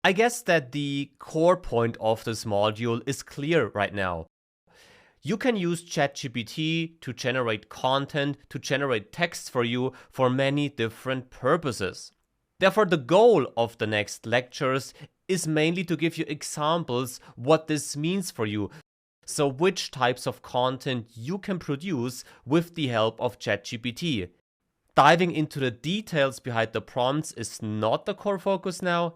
I guess that the core point of this module is clear right now. You can use ChatGPT to generate content, to generate text for you for many different purposes. Therefore, the goal of the next lectures is mainly to give you examples what this means for you. So which types of content you can produce with the help of ChatGPT. Diving into the details behind the prompts is not the core focus now.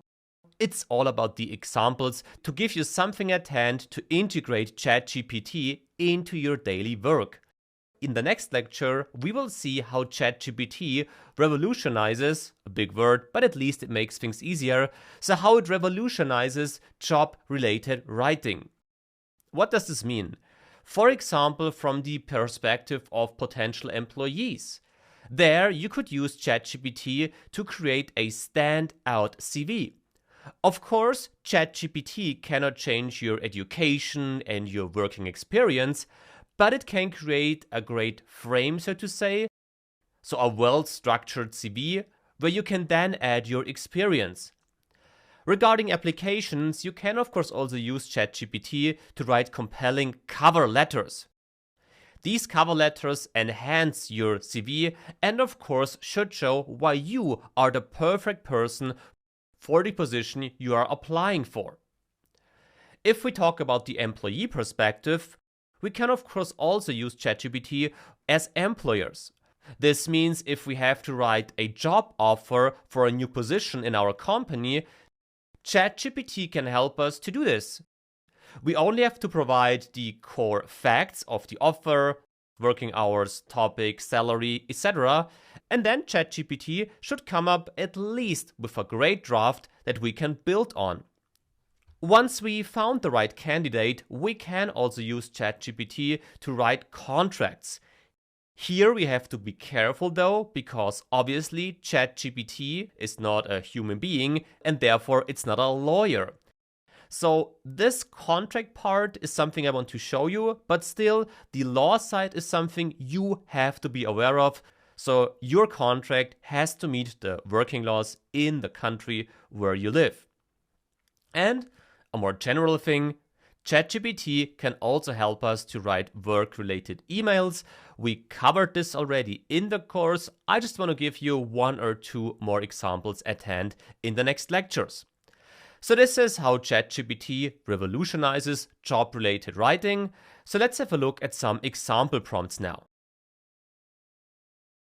It's all about the examples to give you something at hand to integrate ChatGPT into your daily work. In the next lecture, we will see how ChatGPT revolutionizes, a big word, but at least it makes things easier, so how it revolutionizes job-related writing. What does this mean? For example, from the perspective of potential employees. There, you could use ChatGPT to create a standout CV. Of course, ChatGPT cannot change your education and your working experience, but it can create a great frame, so to say, so a well-structured CV where you can then add your experience. Regarding applications, you can of course also use ChatGPT to write compelling cover letters. These cover letters enhance your CV and of course should show why you are the perfect person for the position you are applying for. If we talk about the employee perspective, we can of course also use ChatGPT as employers. This means if we have to write a job offer for a new position in our company, ChatGPT can help us to do this. We only have to provide the core facts of the offer, working hours, topic, salary, etc. And then ChatGPT should come up at least with a great draft that we can build on. Once we found the right candidate, we can also use ChatGPT to write contracts. Here we have to be careful though, because obviously ChatGPT is not a human being and therefore it's not a lawyer. So this contract part is something I want to show you, but still the law side is something you have to be aware of. So your contract has to meet the working laws in the country where you live. And a more general thing, ChatGPT can also help us to write work-related emails. We covered this already in the course. I just want to give you one or two more examples at hand in the next lectures. So this is how ChatGPT revolutionizes job-related writing. So let's have a look at some example prompts now.